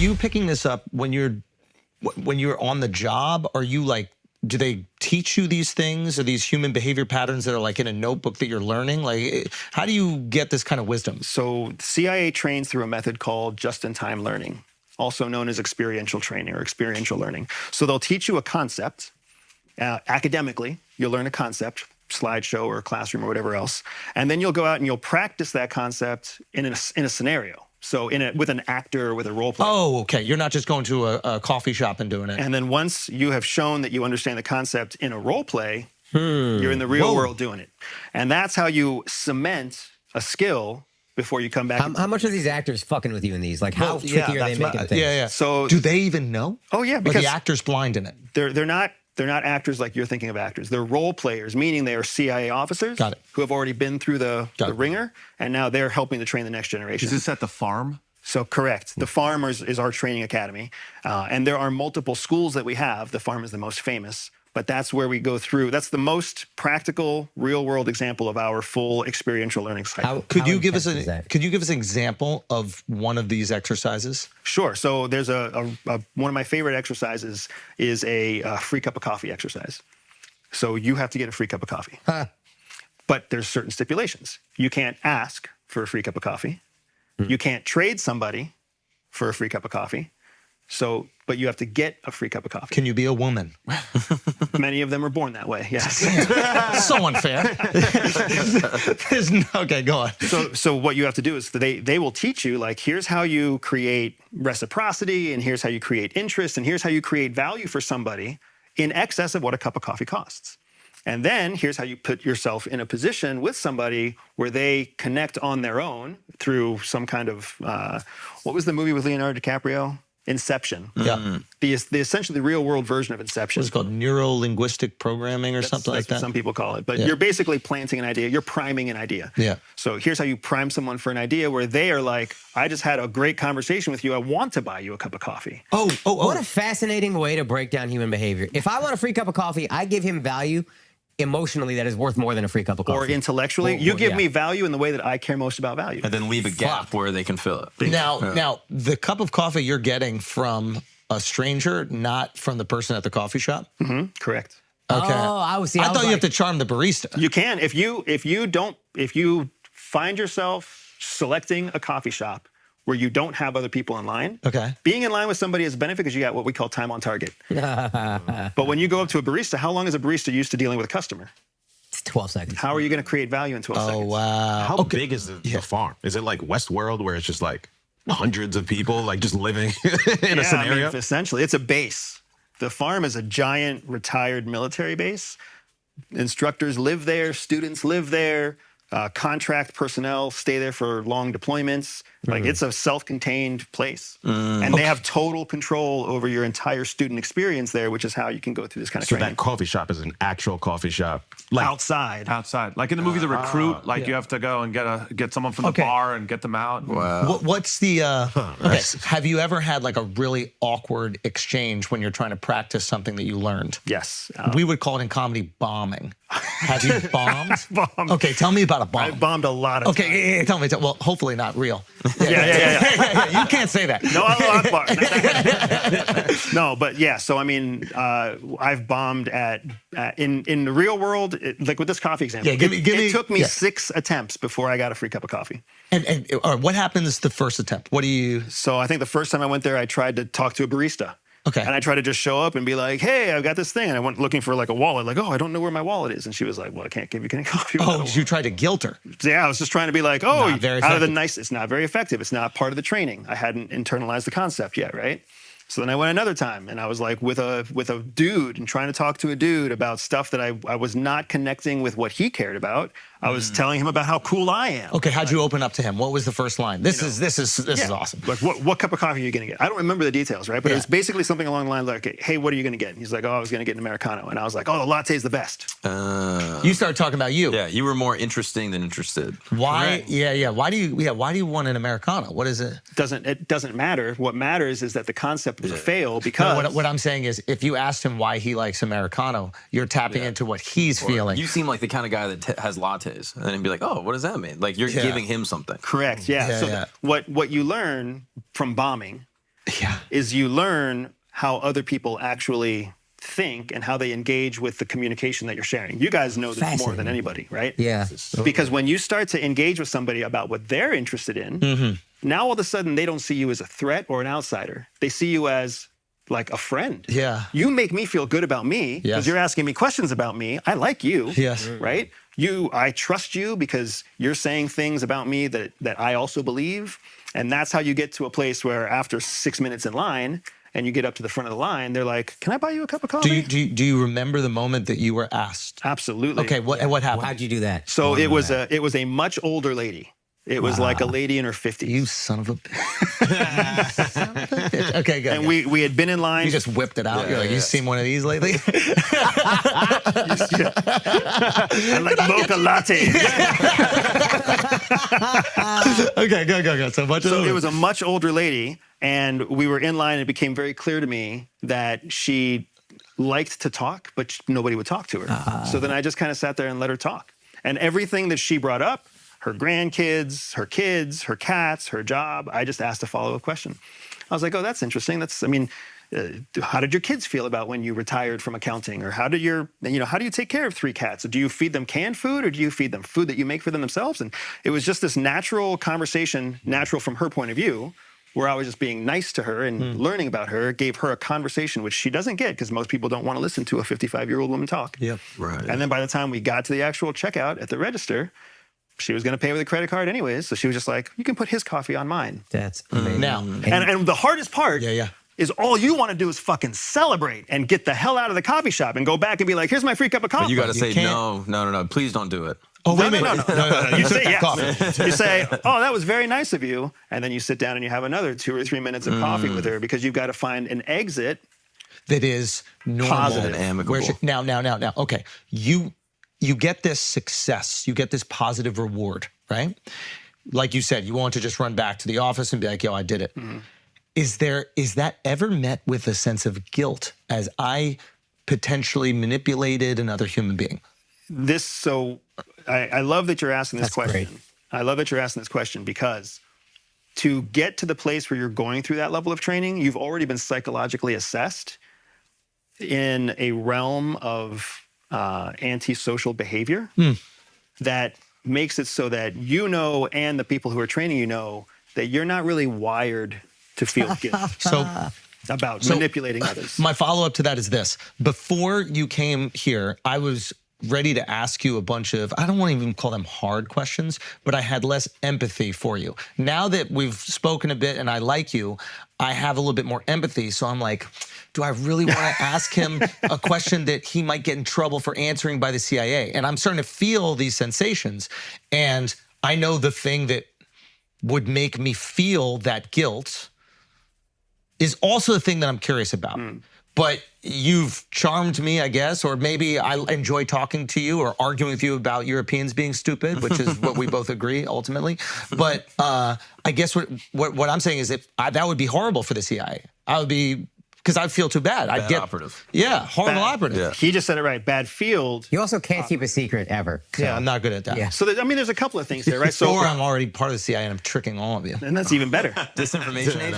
you picking this up when you're on the job? Are you like, do they teach you these things or these human behavior patterns that are like in a notebook that you're learning? Like, how do you get this kind of wisdom? So CIA trains through a method called just-in-time learning, also known as experiential training or experiential learning. So they'll teach you a concept academically. You'll learn a concept, slideshow or classroom or whatever else, and then you'll go out and you'll practice that concept in a scenario. So with an actor or with a role player. Oh, okay. You're not just going to a coffee shop and doing it. And then once you have shown that you understand the concept in a role play, you're in the real world doing it. And that's how you cement a skill before you come back. How much are these actors fucking with you in these? Like, how tricky are they making things? Yeah. So do they even know? Oh, yeah. Because the actor's blind in it. They're not actors like you're thinking of actors. They're role players, meaning they are CIA officers who have already been through the ringer, and now they're helping to train the next generation. Is this at the farm? So correct. The farm is our training academy, and there are multiple schools that we have. The farm is the most famous, but that's where we go through. That's the most practical, real-world example of our full experiential learning cycle. Could you give us an example of one of these exercises? Sure. So there's one of my favorite exercises is a free cup of coffee exercise. So you have to get a free cup of coffee, but there's certain stipulations. You can't ask for a free cup of coffee. You can't trade somebody for a free cup of coffee. But you have to get a free cup of coffee. Can you be a woman? Many of them are born that way, yes. So unfair. Okay, go on. So what you have to do is they will teach you, like, here's how you create reciprocity, and here's how you create interest, and here's how you create value for somebody in excess of what a cup of coffee costs. And then here's how you put yourself in a position with somebody where they connect on their own through some kind of, what was the movie with Leonardo DiCaprio? Inception. Yeah. The essentially the real world version of Inception. What's it called? Neuro-linguistic programming or something like that? Some people call it. But you're basically planting an idea. You're priming an idea. Yeah. So here's how you prime someone for an idea where they are like, I just had a great conversation with you. I want to buy you a cup of coffee. What a fascinating way to break down human behavior. If I want a free cup of coffee, I give him value emotionally that is worth more than a free cup of coffee. Or intellectually. You give me value in the way that I care most about value. And then leave a gap where they can fill it. Now, the cup of coffee you're getting from a stranger, not from the person at the coffee shop? Mm-hmm. Correct. Okay. Oh, I thought you have to charm the barista. You can. If you find yourself selecting a coffee shop where you don't have other people in line. Okay. Being in line with somebody is a benefit because you got what we call time on target. But when you go up to a barista, how long is a barista used to dealing with a customer? It's 12 seconds. How are you going to create value in 12 seconds? Oh, wow. How big is the farm? Is it like Westworld where it's just like hundreds of people like just living in a scenario? I mean, essentially, it's a base. The farm is a giant retired military base. Instructors live there. Students live there. Contract personnel stay there for long deployments. Like, it's a self-contained place. And they have total control over your entire student experience there, which is how you can go through this kind of training. So that coffee shop is an actual coffee shop? Like outside. Like in the movie The Recruit, you have to go and get someone from the bar and get them out. Wow. What's the, have you ever had like a really awkward exchange when you're trying to practice something that you learned? Yes. We would call it in comedy bombing. Have you bombed? Bombed. Okay, tell me about a bomb. I've bombed a lot of times. Okay, tell me. Well, hopefully not real. Yeah. You can't say that. No, Allah Akbar. No, but yeah. So I mean, I've bombed in the real world, like with this coffee example. Yeah, it took me 6 attempts before I got a free cup of coffee. And what happens the first attempt? What do you? So I think the first time I went there, I tried to talk to a barista. Okay. And I tried to just show up and be like, hey, I've got this thing. And I went looking for like a wallet. Like, oh, I don't know where my wallet is. And she was like, well, I can't give you any coffee. Oh, you tried to guilt her. Yeah, I was just trying to be like, oh, Not very out of the effective. nice, it's not very effective. It's not part of the training. I hadn't internalized the concept yet, right? So then I went another time and I was like with a dude and trying to talk to a dude about stuff that I was not connecting with what he cared about. I was telling him about how cool I am. Okay, how'd you open up to him? What was the first line? This is awesome. Like, what cup of coffee are you going to get? I don't remember the details, right? But it was basically something along the line like, hey, what are you going to get? And he's like, oh, I was going to get an Americano. And I was like, oh, the latte's the best. You started talking about you. Yeah, you were more interesting than interested. Why? Correct. Yeah. Why do you want an Americano? What is it? It doesn't matter. What matters is that the concept was a fail because... No, what I'm saying is if you asked him why he likes Americano, you're tapping into what he's feeling. You seem like the kind of guy that has lattes. And then be like, oh, what does that mean? Like you're giving him something. Correct, yeah. What you learn from bombing Yeah. is you learn how other people actually think and how they engage with the communication that you're sharing. You guys know this more than Fascinating. anybody, right? Yeah. Because when you start to engage with somebody about what they're interested in, now all of a sudden they don't see you as a threat or an outsider. They see you as like a friend. Yeah. You make me feel good about me because Yes. you're asking me questions about me. I like you. Yes. Right? I trust you because you're saying things about me that I also believe. And that's how you get to a place where after 6 minutes in line and you get up to the front of the line, they're like, "Can I buy you a cup of coffee?" Do you remember the moment that you were asked? Absolutely. Okay, what happened? How'd you do that? So it was a much older lady. It was like a lady in her 50s. You son of a bitch. Okay, good. And we had been in line. you just whipped it out. You're like, you seen one of these lately? I like mocha latte. Okay, go. So it was a much older lady, and we were in line, and it became very clear to me that she liked to talk, but nobody would talk to her. So then I just kind of sat there and let her talk. And everything that she brought up, her grandkids, her kids, her cats, her job, I just asked a follow-up question. I was like, oh, that's interesting. How did your kids feel about when you retired from accounting? Or how do you take care of 3 cats? Do you feed them canned food or do you feed them food that you make for them themselves? And it was just this natural conversation, natural from her point of view, where I was just being nice to her and learning about her, gave her a conversation, which she doesn't get because most people don't want to listen to a 55-year-old woman talk. Yep. Right. And then by the time we got to the actual checkout at the register, she was going to pay with a credit card anyways. So she was just like, you can put his coffee on mine. That's amazing. Now, And the hardest part is all you want to do is fucking celebrate and get the hell out of the coffee shop and go back and be like, here's my free cup of coffee. But you got to say can't- no. Please don't do it. oh, wait a No. minute. You say yes. Coffee. You say, oh, that was very nice of you. And then you sit down and you have another 2 or 3 minutes of coffee with her because you've got to find an exit. That is normal. Positive. Amicable. Now. Okay, you get this success, you get this positive reward, right? Like you said, you want to just run back to the office and be like, yo, I did it. Is that ever met with a sense of guilt as I potentially manipulated another human being? I love that you're asking this That's question. great. I love that you're asking this question because to get to the place where you're going through that level of training, you've already been psychologically assessed in a realm of antisocial behavior that makes it so that you know and the people who are training you know that you're not really wired to feel guilt So about manipulating others. my follow-up to that is this. Before you came here, I was ready to ask you a bunch of, I don't want to even call them hard questions, but I had less empathy for you. Now that we've spoken a bit and I like you, I have a little bit more empathy. So I'm like, do I really want to ask him a question that he might get in trouble for answering by the CIA? And I'm starting to feel these sensations. And I know the thing that would make me feel that guilt is also the thing that I'm curious about. But you've charmed me, I guess, or maybe I enjoy talking to you or arguing with you about Europeans being stupid, which is what we both agree ultimately. But I guess what I'm saying is that would be horrible for the CIA. I would be, because I'd feel too bad. I'd get operative. Yeah, horrible operative. Yeah. He just said it right. Bad field. You also can't keep a secret ever. Yeah, I'm not good at that. Yeah. So there's a couple of things there, right? So Or I'm already part of the CIA and I'm tricking all of you. and that's even better. Disinformation agent.